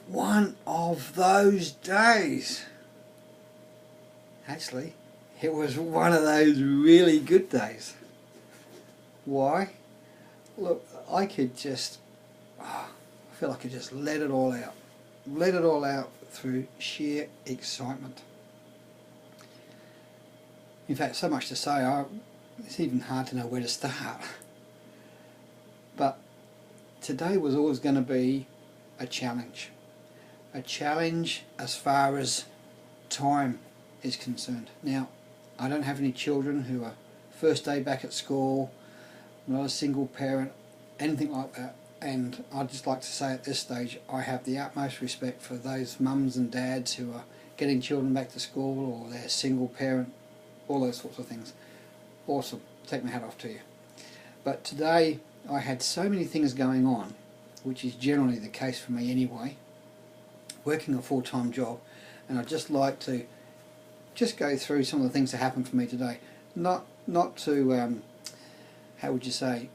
one of those days. Actually, it was one of those really good days. Why? Look, I could just, I feel like I could just let it all out. Let it all out through sheer excitement. In fact, so much to say, it's even hard to know where to start. But today was always going to be a challenge. A challenge as far as time is concerned. Now, I don't have any children who are first day back at school, I'm not a single parent, anything like that. And I'd just like to say at this stage, I have the utmost respect for those mums and dads who are getting children back to school, or they're single parent, all those sorts of things. Awesome, take my hat off to you. But today I had so many things going on, which is generally the case for me anyway, working a full-time job, and I'd just like to just go through some of the things that happened for me today. Not to, how would you say,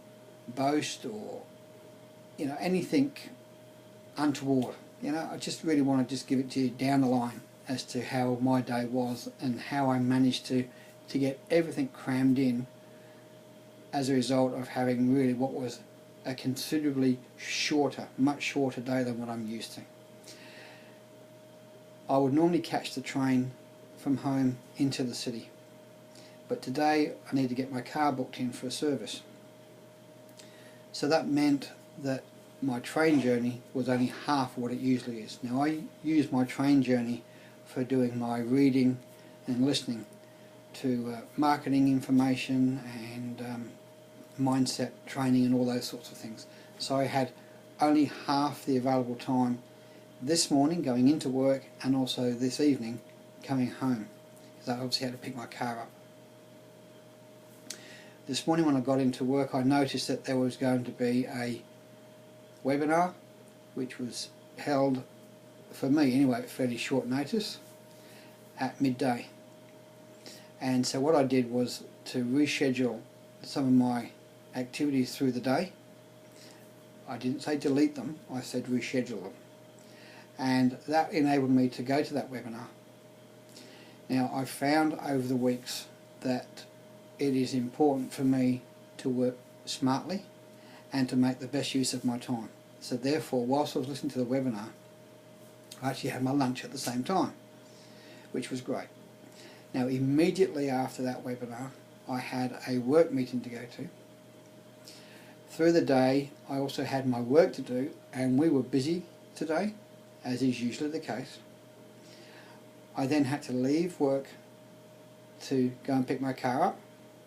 boast or, you know, anything untoward. You know, I just really want to just give it to you down the line as to how my day was and how I managed to get everything crammed in as a result of having really what was a considerably shorter, much shorter day than what I'm used to. I would normally catch the train from home into the city, but today I need to get my car booked in for a service. So that meant that my train journey was only half what it usually is. Now, I use my train journey for doing my reading and listening to marketing information and mindset training and all those sorts of things. So I had only half the available time this morning going into work, and also this evening coming home, because I obviously had to pick my car up. This morning when I got into work, I noticed that there was going to be a webinar which was held, for me anyway, at fairly short notice, at midday. And so what I did was to reschedule some of my activities through the day. I didn't say delete them, I said reschedule them. And that enabled me to go to that webinar. Now, I've found over the weeks that it is important for me to work smartly and to make the best use of my time. So therefore, whilst I was listening to the webinar, I actually had my lunch at the same time, which was great. Now, immediately after that webinar, I had a work meeting to go to. Through the day, I also had my work to do, and we were busy today, as is usually the case. I then had to leave work to go and pick my car up,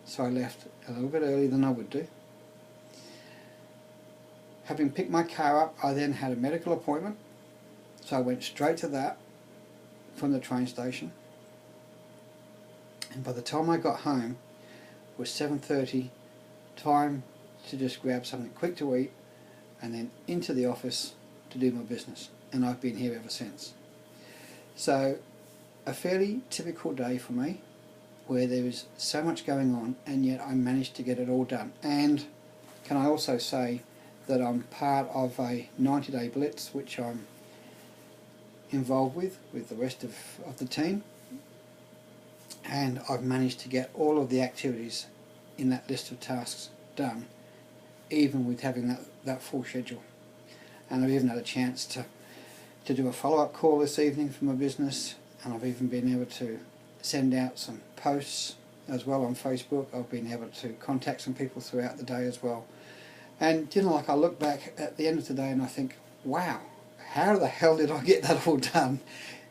so I left a little bit earlier than I would do. Having picked my car up, I then had a medical appointment, so I went straight to that from the train station. And by the time I got home, it was 7:30, time to just grab something quick to eat, and then into the office to do my business. And I've been here ever since. So, a fairly typical day for me, where there was so much going on, and yet I managed to get it all done. And can I also say that I'm part of a 90-day blitz, which I'm involved with the rest of the team, and I've managed to get all of the activities in that list of tasks done, even with having that full schedule. And I've even had a chance to do a follow-up call this evening for my business, and I've even been able to send out some posts as well on Facebook. I've been able to contact some people throughout the day as well. And you know, like, I look back at the end of the day and I think, wow, how the hell did I get that all done?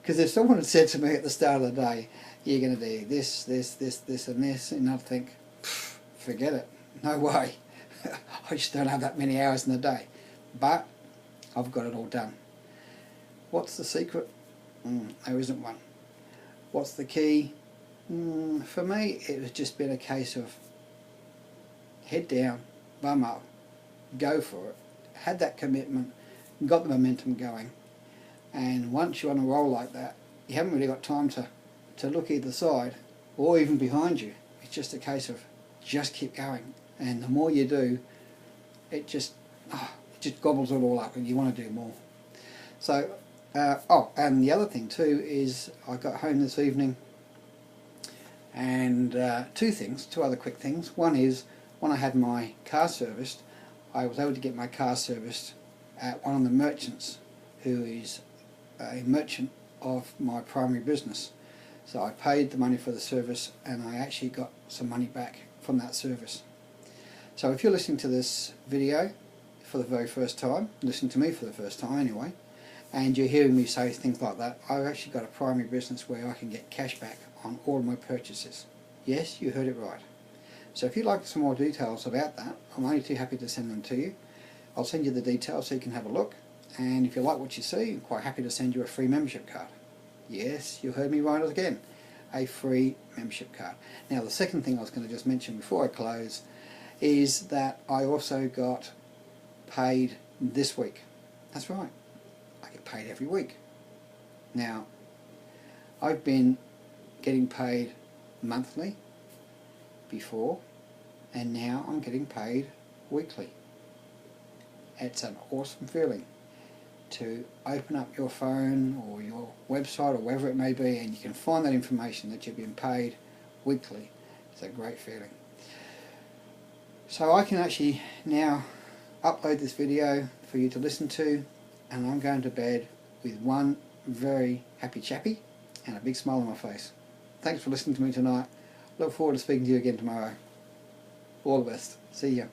Because if someone had said to me at the start of the day, you're going to do this, this, this, this and this, and I'd think, forget it, no way. I just don't have that many hours in the day. But I've got it all done. What's the secret? There isn't one. What's the key? For me, it has just been a case of head down, bum up, go for it. Had that commitment, got the momentum going, and once you're on a roll like that, you haven't really got time to look either side or even behind you. It's just a case of just keep going, and the more you do, it just gobbles it all up and you want to do more. So And the other thing too is I got home this evening, and two other quick things. One is, when I had my car serviced, I was able to get my car serviced at one of the merchants who is a merchant of my primary business. So I paid the money for the service, and I actually got some money back from that service. So if you're listening to this video for the very first time, listening to me for the first time anyway, and you're hearing me say things like that, I've actually got a primary business where I can get cash back on all of my purchases. Yes, you heard it right. So if you'd like some more details about that, I'm only too happy to send them to you. I'll send you the details so you can have a look, and if you like what you see, I'm quite happy to send you a free membership card. Yes, you heard me right again, a free membership card. Now the second thing I was going to just mention before I close is that I also got paid this week. That's right, I get paid every week. Now, I've been getting paid monthly before, and now I'm getting paid weekly. It's an awesome feeling to open up your phone or your website or wherever it may be, and you can find that information that you've been paid weekly. It's a great feeling. So I can actually now upload this video for you to listen to, and I'm going to bed with one very happy chappy and a big smile on my face. Thanks for listening to me tonight. Look forward to speaking to you again tomorrow. All the best. See ya.